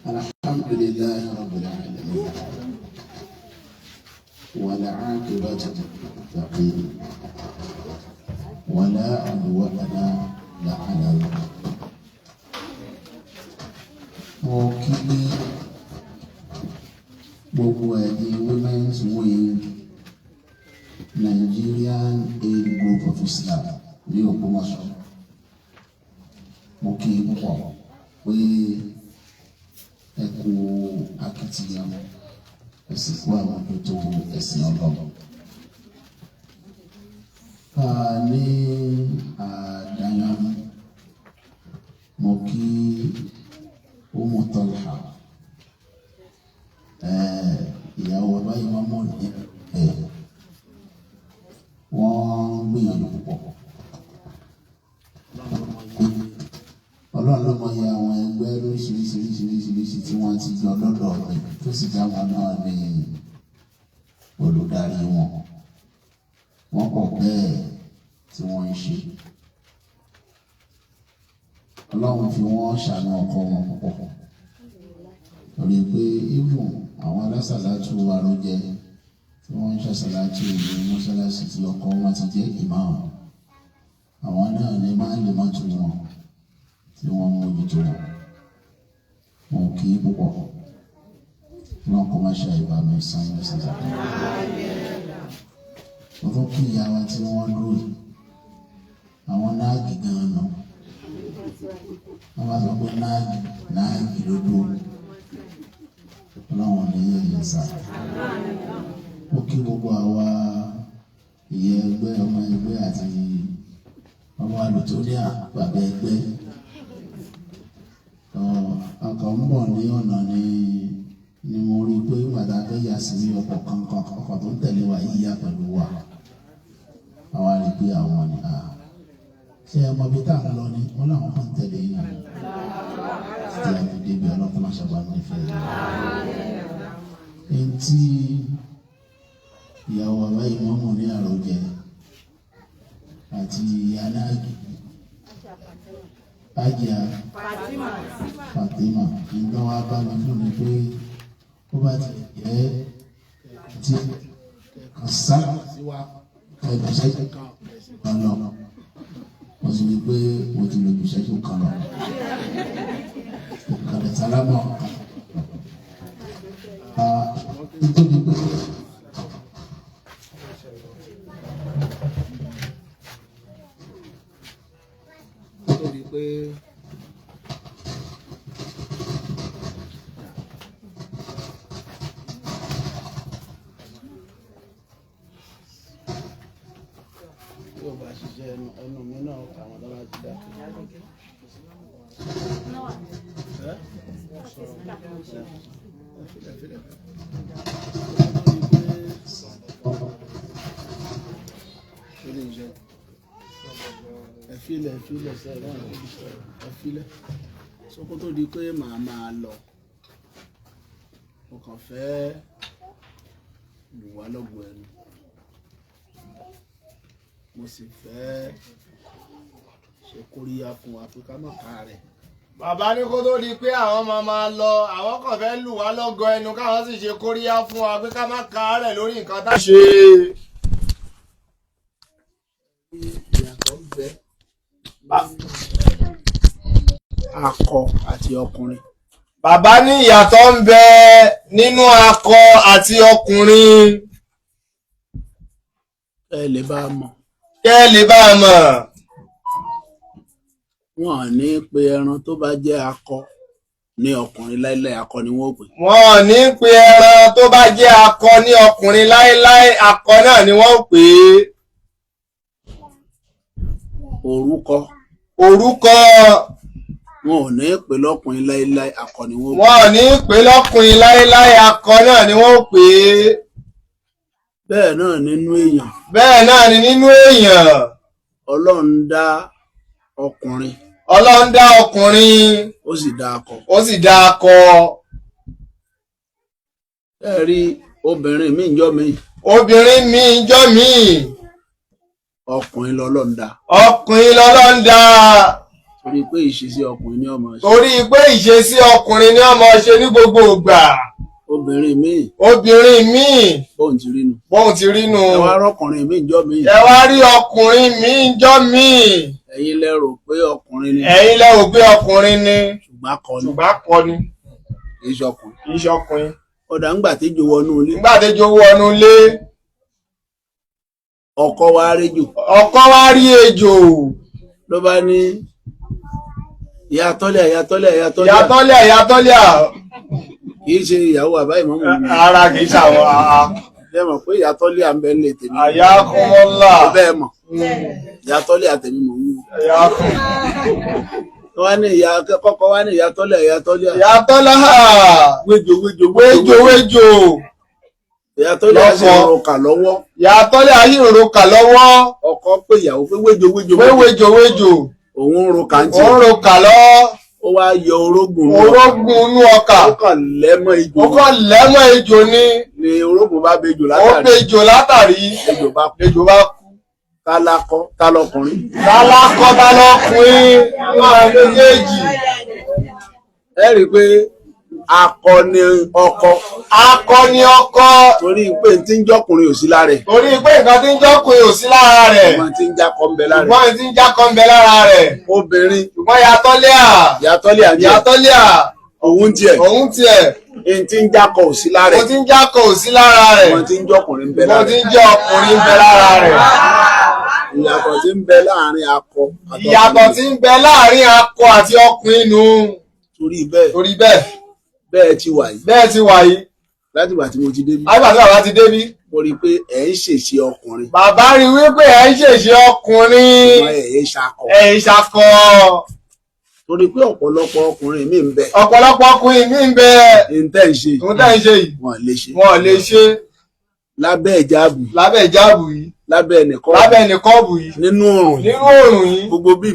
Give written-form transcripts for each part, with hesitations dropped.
الحمد لله رب العالمين والعاقبة للمتقين ولا عدوان إلا على الظالمين. mo kí gbogbo ẹ̀yin Women's Wing Nigerian Aid Group of Islam ní Ògbómọ̀ṣọ́. Mo kí púpọ̀ pé ẹ kú akitiyan ẹ̀sìn fún àwọn tó ẹ̀sìn Ọlọ́run. Ní àdáyà mo kí Umu Talha ìyàwó ọba ìmọ̀mọ ní wọ́n gbìyànjú púpọ̀. Ọlọ́run ló mọyì àwọn ẹgbẹ́ lóríṣiríṣiríṣiríṣi tí wọ́n ti jọ lọ́dọ̀ rẹ̀ tó sì já wọn náà ní olùdarí wọn. Wọ́n pọ̀ bẹ́ẹ̀ tí wọ́n ń ṣe. Ọlọ́run fi wọ́n ṣàánú ọkọ wọn púpọ̀. Torí pé even àwọn alásàlátù àròjẹ tí wọ́n ń ṣàṣàlátù ìlú mọ́ṣáláṣí tí ọkọ wọn ti jẹ́ ìmáàmù, àwọn náà ní máa ń lè mọ́tò wọn tí wọ́n mójútó wọn. Wọn kì í púpọ̀. Wọ́n kọ́ máa ṣe àìbá mi sáyẹn sísá. Wọ́n tó kí ìyá wa tí wọ́n dúró yìí, àwọn náà gígan náà. Wọ́n bá sọ pé náàgì ló dúró. Ọlọ́run ní ẹ̀yẹ sá. Ó kí gbogbo àwa ìyẹ́ ẹgbẹ́, ọmọ ẹgbẹ́ àti ọmọ àlùtóníà bàbá ẹgbẹ́. Ọkọ̀ ń bọ̀ ní ọ̀nà ni mo rí pé bàtà fẹ́ yà sí ọkọ̀ kankan, ọkọ̀ tó ń tẹ̀lé wa yíyá pẹ̀lú wa. Àwa rí pé àwọn ni ṣé ẹ mọ bí tá à ń lọ ni wọ́n láwọn kan tẹ̀lé yín náà. Tí a fi débi ọlọ́pàá máa ṣàbà nífẹ̀ẹ́ yìí. Ẹni tí ìyàwó àbá ìmọ̀ọ́mù ní àròjẹ àti aláàgì Ajia Fatima ìgbọ́n wa bá mi fún mi pé ó bá ti jẹ́ tí kan sáà sí wa ẹgbẹ́ ṣẹ́jú kan lọ. Mo sì rí pé mo ti lè ṣẹ́jú kan lọ. Ìkàlẹ̀ sálámọ̀ nítorí pé yóò bá ṣiṣẹ́ ẹnu mi náà àwọn ọlọ́lá ti dá. Ẹ̀fílẹ̀ sẹ́yìn ẹ̀fílẹ̀ sókó tó di pé màá máa lọ. Mo kàn fẹ́ lù wá lọ́gùn ẹnu. Mo sì fẹ́ ṣe kóríyá fún wa pé ká má ká rẹ̀. Bàbá ní kó tó di pé àwọn máa lọ, àwọn kàn fẹ́ lù wá lọ́gọ ẹnu káwọn sì ṣe kóríyá fún wa pé ká má ká rẹ̀ lórí nǹkan tá a ṣe. Ìyàtọ̀ ń bẹ akọ àti ọkùnrin. Bàbá ní ìyàtọ̀ ń bẹ nínú akọ àti ọkùnrin. Ẹ lè bá a mọ̀. Kẹ́ lè bá a mọ̀. Wọ́n ní pé ẹran tó bá jẹ́ akọ ní ọkùnrin láíláí akọ ni wọ́n pè. Wọ́n ní pé ẹran tó bá jẹ́ akọ ní ọkùnrin láíláí akọ náà ni wọ́n pè é. Orúkọ. Wọn ò ní pè lọ́kùnrin láíláí akọ ni wọ́n pè. Wọ́n ní pè lọ́kùnrin láíláí akọ náà ni wọ́n pè é. Bẹ́ẹ̀ náà nínú èèyàn. Bẹ́ẹ̀ náà ni nínú èèyàn. Ọlọ́run dá ọkùnrin. Ọlọ́run dá ọkùnrin. Ó sì dá akọ. Ó sì dá akọ. Ẹ rí obìnrin mi ńjọ́ mi. Obìnrin mi ńjọ́ mi. Ọkùnrin lọ́lọ́run dá. Ọkùnrin lọ́lọ́run dá. torí pé ìṣesí ọkùnrin ní ọmọ ṣe. torí pé ìṣesí ọkùnrin ní ọmọ ṣe ní gbogbo ìgbà. obìnrin míì bóun ti rí nu. ẹ wá rọkùnrin míì ńjọ́ míì. ẹ wá rí ọkùnrin míì ńjọ́ míì. ẹ̀yin lẹ rò pé ọkùnrin ni. ṣùgbọ́n akọni. kì í ṣọkùnrin. ọ̀dà ńgbà téjò wọnú ilé. ọkọ wa rí ejò. ló bá ní ìyá tọ́lẹ̀ kì í ṣe ìyàwó bàbá ìmọ̀mù mi. ara kì í ṣàwọn ẹ mọ̀ pé ìyá tọ́lẹ̀ à ń bẹ nílé tèmi. àyà kọ́mọ́lá. bẹ́ẹ̀ mọ̀ ìyá tọ́lẹ̀ àtẹ̀mí mọ̀ wú. kọ́kọ́ wá ní ìyá tọ́lẹ̀. wéjò. ìyá tọ́lẹ̀ á sì rọkà lọ́wọ́. ọkọ pé ìyàwó pé wéjò. òun ń rọkà lọ́wọ́. ó wá yọ orógùn inú ọkà. ó kàn lẹ́mọ̀ ejò ni orógùn bá bejò látàrí. ó bejò látàrí. ejò bá kú. tálọkùnrin. méjèèjì. ẹ rí i pé akọni ọkọ. torí pé tí ń jọkùnrin ò sí lára rẹ̀. ṣùgbọ́n tí ń jákọ́ ń bẹ lára rẹ̀. obìnrin. ṣùgbọ́n yàtọ́lẹ̀ òun tiẹ̀. èyí tí ń jákọ́ ò sí lára rẹ̀. ṣùgbọ́n tí ń jọkùnrin ń bẹ lára rẹ̀. ìyàtọ̀ tí ń bẹ láàrin akọ àti ọkùnrin nù. torí bẹ́ẹ̀. bẹ́ẹ̀ ti wà yìí. láti ìgbà tí mo ti débí. mo rí i pé ẹ̀ ń ṣèṣe ọkùnrin. bàbá rí i wípé ẹ̀ ń ṣèṣe ọkùnrin. ẹ̀ ń ṣakọ. torí pé ọ̀pọ̀lọpọ̀ ọkùnrin mi ń bẹ. ntẹ́ ń ṣe yìí. wọ́n lè ṣe. lábẹ́ ìjáàbù yìí. lábẹ́ nìkọ́ọ̀bù yìí. nínú òrùn yìí. gbogbo bí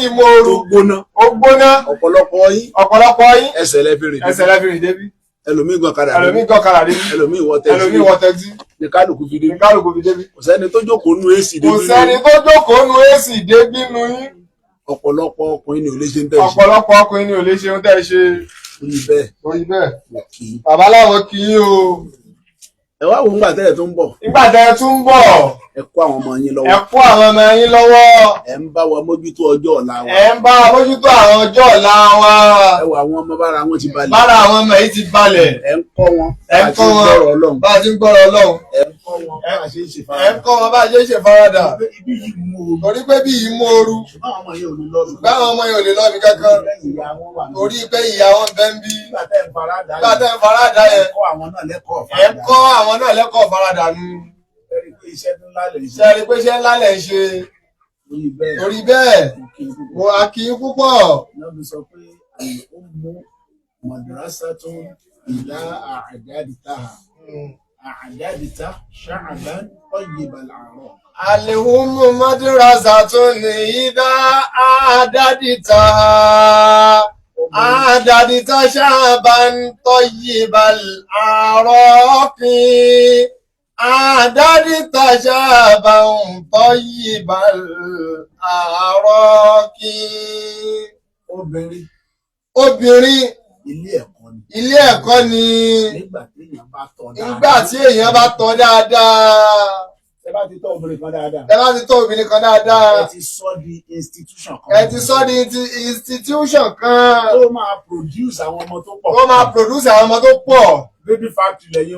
ìmòoru. ó gbóná. ọ̀pọ̀lọpọ̀ yín. ẹsẹ̀ lẹ́fìrì débi. ẹlòmíì gan kadà débi. ẹlòmíì wọ tẹ́tí. ní kálukú fi débi. kò sẹ́ni tó jókòó nú èsì débi. ọ̀pọ̀lọpọ̀ ọkùnrin ni ò lè ṣe ń tẹ́ ṣe. orí bẹ́ẹ̀. bàbá láwọn kì í o. ẹ wá wo ńgbà tẹ́lẹ̀ tó ń bọ̀. ẹ kó àwọn ọmọ yín lọ́wọ́. ẹ ń bá wa mójútó ọjọ́ ọ̀la wa. ẹ wo àwọn ọmọ bára wọn ti balẹ̀. ẹ ń kọ́ wọn. bá a ti ń gbọ́rọ̀ Ọlọ́run. ẹ ń kọ́ wọn bá a ṣe ń ṣe faradà. torí pé bí yìí mú ooru. báwọn ọmọ yẹn ò lè lọ bí kankan. torí pé ìyá wọn bẹ́ ń bí. nígbà tẹ́ ń faradà yẹn. ẹ kọ́ àwọn náà lẹ́kọ̀ọ́ faradà nù. ẹ rí pé iṣẹ́ ńlá lẹ̀ ń ṣe. torí bẹ́ẹ̀ mo a kí i púpọ̀. lọ́bi sọ pé ó mú madrasatun ila a'daditaha sha'ban tayyibal a'raq. Al-ummu madrasatun idha a'daditaha sha'ban tayyibal a'raq. شعبا طيب الأعراق. obìnrin ilé ẹ̀kọ́ ni nígbà tí èèyàn bá tọ́ dáadáa. ẹ bá ti tọ́ obìnrin kan dáadáa. ẹ ti sọ di institution kan. ó máa produce àwọn ọmọ tó pọ̀.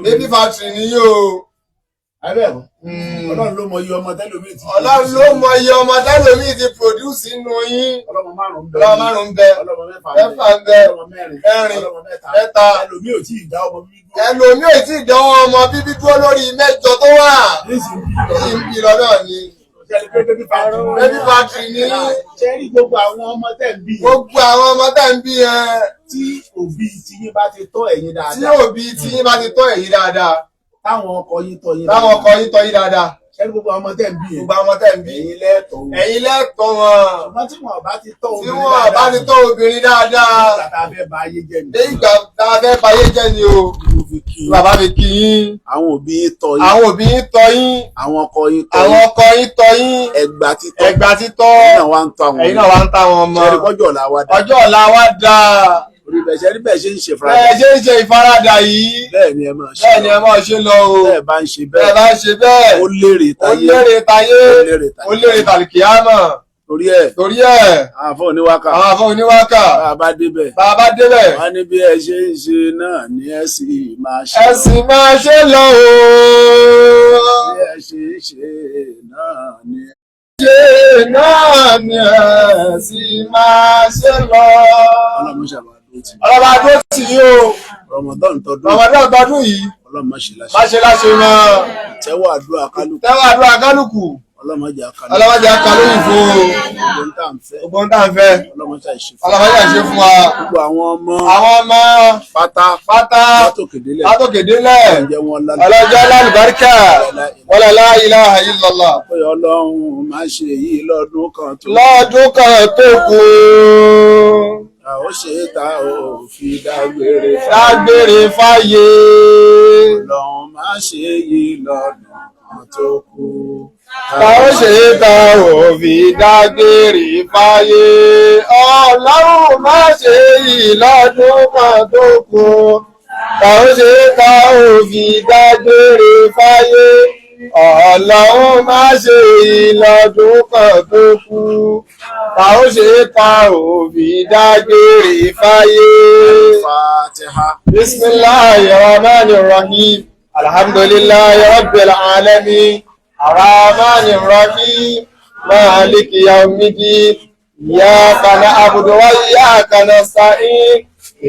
baby factory ni yóò. Ọlọ́run ló mọ iye ọmọ tẹ́lòmíì ti produce nínú yín. ọlọ́mọ márùn-ún bẹ. ọlọ́mọ mẹ́fà ń bẹ. ọlọ́mọ mẹ́rin mẹ́ta. ẹlòmíì ò tí ì dá ọmọ bíbí dúró lórí mẹ́jọ tó wà. níbi lọ́dọ̀ ni. baby factory ni. ṣé rí gbogbo àwọn ọmọ tẹ̀ ń bí yẹn. tí òbí tiyín bá ti tọ́ ẹ̀yin dáadáa. táwọn ọkọ yín tọ́ yín dáadáa. ṣé ṣé gbogbo ọmọ tẹ̀ ń bí yẹn. gbogbo ọmọ tẹ̀ ń bí. ẹ̀yin lẹ́tọ̀ wọn. ṣùgbọ́n tí wọn bá ti tọ́ obìnrin dáadáa. tí wọn bá ti tọ́ obìnrin dáadáa. nígbà tá a fẹ́ ba ayé jẹ́ ni. nígbà tá a fẹ́ ba ayé jẹ́ ni o. bàbá mi kí yín. àwọn òbí yín tọ́ yín. àwọn òbí yín tọ́ yín. àwọn ọkọ yín tọ́ yín. àwọn ọkọ yín tọ́ yín. ẹgbà títọ́. ẹgbà títọ́. ẹ̀yin náà wá ń tọ́ àwọn ọmọ. ọjọ́ ọ̀la wa dá. ọjọ́ ọ̀la wa dá. bẹ́ẹ̀ ṣe ń ṣe ìfaradà. bẹ́ẹ̀ ṣe ń ṣe ìfaradà yìí. bẹ́ẹ̀ ni ẹ máa ṣe. bẹ́ẹ̀ ni ẹ máa ṣe lọ o. bẹ́ẹ̀ bá ń ṣe bẹ́ẹ̀. bẹ́ẹ̀ bá ń ṣe bẹ́ẹ̀. ó lérè táyé. ó lérè táyé. ó lérè tàlìkìyámà. torí ẹ̀. àwọn afọ oníwákà. bá a bá débẹ̀. wá ní bí ẹ ṣe ń ṣe náà ni ẹ sì máa ṣe. ẹ sì máa ṣe lọ o. bí ẹ ṣe ń ṣe náà ni ẹ sì máa ṣe lọ. ọlọ́ba tó tì í o. Ramadan tọdún yìí. ọlọ́mọ má ṣe láṣẹ mọ́. tẹ́wọ́ àdúrà kálukú. ọlọ́mọdé akalóyìn fún o. ogun tá n fẹ́. ọlọ́mọdé àṣẹ fún wa. gbogbo àwọn ọmọ pátá látòkèdélẹ̀. ọlọ́jọ́ lálùbáríkà wala la ilaha illallah. Ọlọ́run má ṣe yìí lọ́dún kan tó kù. a ó ṣe ta ò fi dágbére fáyé. Ọlọ́run má ṣe yìí lọ́dún kan tó kù. a ó ṣe ta ò fi dágbére fáyé. Ọlọ́run má ṣe yìí lọ́dún kan tó kù. a ó ṣe ta ò fi dágbére fáyé. Ọlọ́run má ṣe ìlọ́dún kan tó kù. Ta ó ṣe ta òbí dágbére fáyé. Bismillahir Rahmanir Rahim. Alhamdulillahi Rabbil Alamin. Ar-Rahmanir Rahim. Maliki Yawmiddin. Iyyaka na'budu wa iyyaka nasta'in.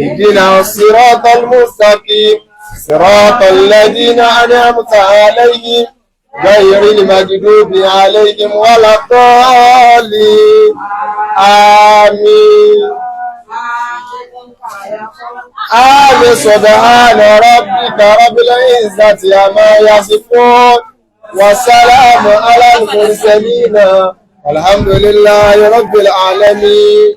Ihdinas siratal mustaqim. Siratal ladina an'amta alayhim. غير المغضوب عليهم ولا الضالين آمين سبحان ربك رب العزة عما يصفون والسلام على المرسلين والحمد لله رب العالمين.